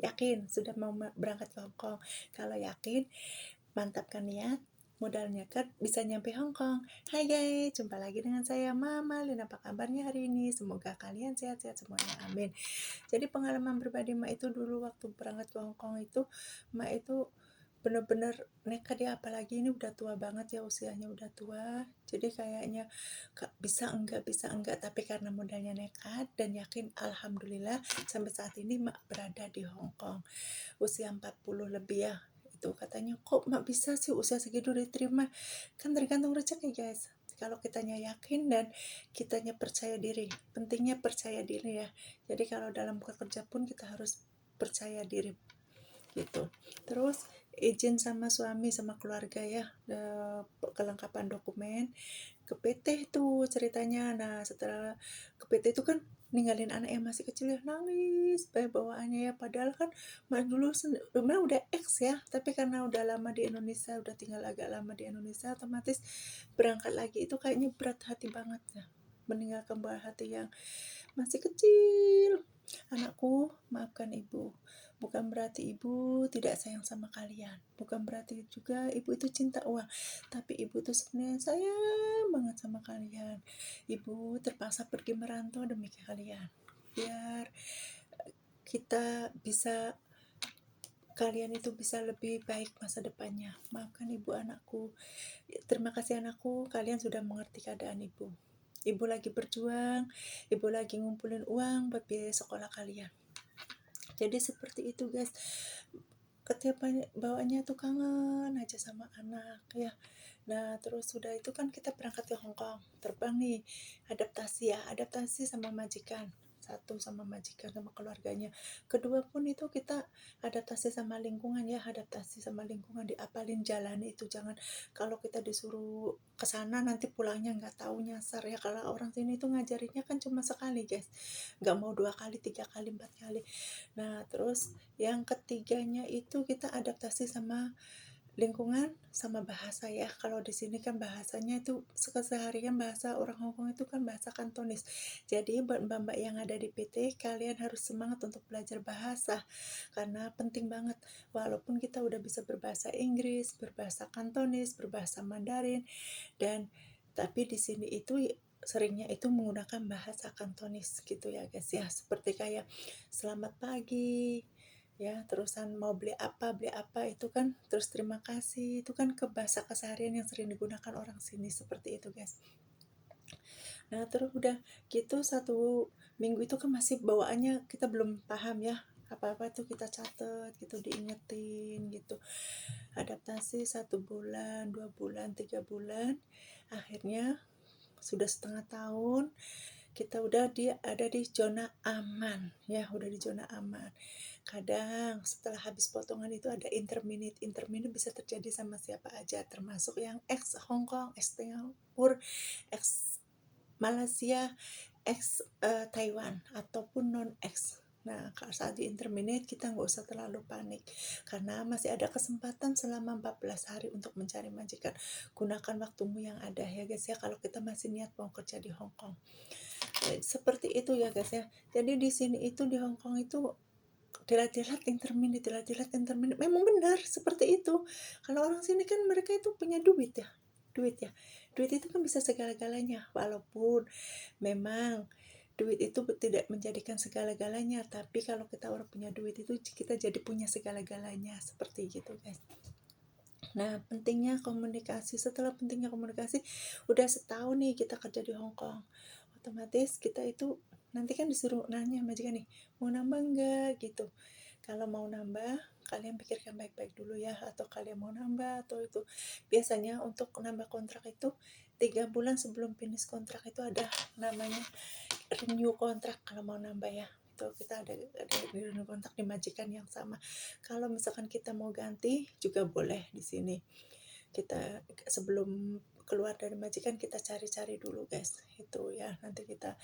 yakin sudah mau berangkat ke Hong Kong? Kalau yakin, mantapkan niat, modal nekat bisa nyampe Hong Kong. Hai guys, jumpa lagi dengan saya Mama Lin. Apa kabarnya hari ini? Semoga kalian sehat-sehat semuanya. Amin. Jadi pengalaman pribadi Ma itu dulu waktu berangkat ke Hong Kong itu, Ma itu bener-bener nekat ya, apalagi ini udah tua banget ya, usianya udah tua. Jadi kayaknya bisa enggak, tapi karena modalnya nekat dan yakin, alhamdulillah sampai saat ini Mak berada di Hong Kong. Usia 40 lebih ya. Itu katanya, kok Mak bisa sih usia segitu diterima? Kan tergantung rezeki guys. Kalau kitanya yakin dan kitanya percaya diri, pentingnya percaya diri ya. Jadi kalau dalam bekerja pun kita harus percaya diri gitu. Terus izin sama suami sama keluarga ya, kelengkapan dokumen ke PT itu ceritanya. Nah setelah ke PT itu kan ninggalin anak yang masih kecil ya, nangis bawaannya ya, padahal kan dulu sebenarnya udah ex ya, tapi karena udah lama di Indonesia, udah tinggal agak lama di Indonesia, otomatis berangkat lagi itu kayaknya berat hati banget ya, meninggalkan buah hati yang masih kecil. Anakku, maafkan ibu. Bukan berarti ibu tidak sayang sama kalian. Bukan berarti juga ibu itu cinta uang. Tapi ibu itu sebenarnya sayang banget sama kalian. Ibu terpaksa pergi merantau demi kalian. Biar kita bisa, kalian itu bisa lebih baik masa depannya. Maafkan ibu anakku. Terima kasih anakku, kalian sudah mengerti keadaan ibu. Ibu lagi berjuang, ibu lagi ngumpulin uang buat biaya sekolah kalian. Jadi seperti itu guys. Ketika bawaannya tuh kangen aja sama anak ya. Nah terus sudah itu kan kita berangkat ke Hong Kong, terbang nih, adaptasi sama majikan. Satu sama majikan sama keluarganya, kedua pun itu kita adaptasi sama lingkungan ya, adaptasi sama lingkungan, diapalin jalan itu. Jangan kalau kita disuruh ke sana nanti pulangnya nggak tahu nyasar ya. Kalau orang sini itu ngajarinnya kan cuma sekali guys, nggak mau 2 kali 3 kali 4 kali. Nah terus yang ketiganya itu kita adaptasi sama lingkungan sama bahasa ya. Kalau di sini kan bahasanya itu keseharian, bahasa orang Hongkong itu kan bahasa Kantonis. Jadi buat mbak-mbak yang ada di PT, kalian harus semangat untuk belajar bahasa karena penting banget. Walaupun kita udah bisa berbahasa Inggris, berbahasa Kantonis, berbahasa Mandarin, dan tapi di sini itu seringnya itu menggunakan bahasa Kantonis gitu ya guys ya. Seperti kayak selamat pagi, ya terusan mau beli apa itu kan, terus terima kasih itu kan ke bahasa keseharian yang sering digunakan orang sini, seperti itu guys. Nah terus udah gitu 1 minggu itu kan masih bawaannya kita belum paham ya, apa-apa tuh kita catat gitu, diingetin gitu. Adaptasi 1 bulan 2 bulan 3 bulan, akhirnya sudah setengah tahun kita udah ada di zona aman ya, udah di zona aman. Kadang setelah habis potongan itu ada interminute bisa terjadi sama siapa aja, termasuk yang ex Hong Kong, ex Singapura, ex Malaysia, ex Taiwan, ataupun non ex. Nah, saat di interminate kita nggak usah terlalu panik karena masih ada kesempatan selama 14 hari untuk mencari majikan. Gunakan waktumu yang ada ya guys ya, kalau kita masih niat mau kerja di Hong Kong. Seperti itu ya guys ya. Jadi di sini itu di Hong Kong itu dilat-dilat interminate, memang benar seperti itu. Kalau orang sini kan mereka itu punya duit itu kan bisa segala-galanya, walaupun memang duit itu tidak menjadikan segala-galanya, tapi kalau kita orang punya duit itu kita jadi punya segala-galanya, seperti gitu guys. Nah pentingnya komunikasi, setelah pentingnya komunikasi, udah setahun nih kita kerja di Hong Kong, otomatis kita itu nanti kan disuruh nanya majikan nih, mau nambah enggak gitu. Kalau mau nambah, kalian pikirkan baik-baik dulu ya, atau kalian mau nambah atau itu. Biasanya untuk nambah kontrak itu 3 bulan sebelum finish kontrak itu ada namanya renew kontrak. Kalau mau nambah ya, itu kita ada renew kontrak di majikan yang sama. Kalau misalkan kita mau ganti juga boleh di sini. Kita sebelum keluar dari majikan kita cari-cari dulu guys, itu ya, nanti kita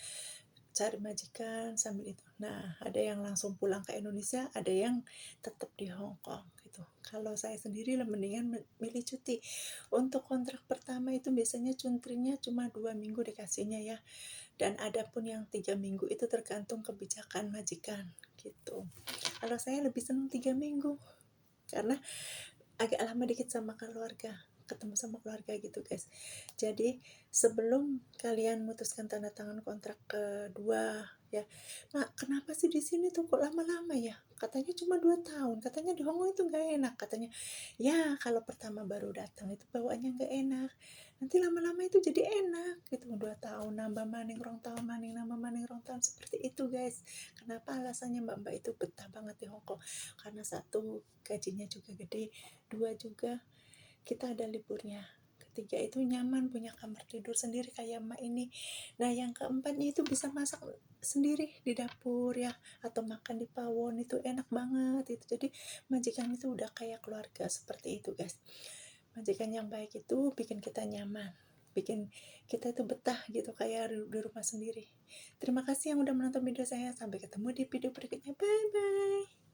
cari majikan sambil itu. Nah ada yang langsung pulang ke Indonesia, ada yang tetap di Hong Kong gitu. Kalau saya sendiri mendingan milih cuti. Untuk kontrak pertama itu biasanya cuntrinya cuma 2 minggu dikasihnya ya, dan ada pun yang 3 minggu itu tergantung kebijakan majikan, gitu. Kalau saya lebih senang 3 minggu, karena agak lama dikit sama keluarga, ketemu sama keluarga gitu, guys. Jadi, sebelum kalian memutuskan tanda tangan kontrak kedua, ya, "Mak, kenapa sih di sini tuh kok lama-lama ya? Katanya cuma 2 tahun, katanya di Hong Kong itu nggak enak," katanya. Ya, kalau pertama baru datang itu bawaannya nggak enak, nanti lama-lama itu jadi enak gitu, 2 tahun nambah maning, rong tahun maning, nambah maning, rong tahun, seperti itu, guys. Kenapa alasannya Mbak-mbak itu betah banget di Hong Kong, karena satu, gajinya juga gede, 2 juga kita ada liburnya, ketiga itu nyaman punya kamar tidur sendiri kayak Mbak ini. Nah, yang keempatnya itu bisa masak sendiri di dapur ya, atau makan di pawon, itu enak banget itu. Jadi majikan itu udah kayak keluarga, seperti itu, guys. Majikan yang baik itu bikin kita nyaman, bikin kita itu betah gitu kayak di rumah sendiri. Terima kasih yang udah menonton video saya, sampai ketemu di video berikutnya, bye bye.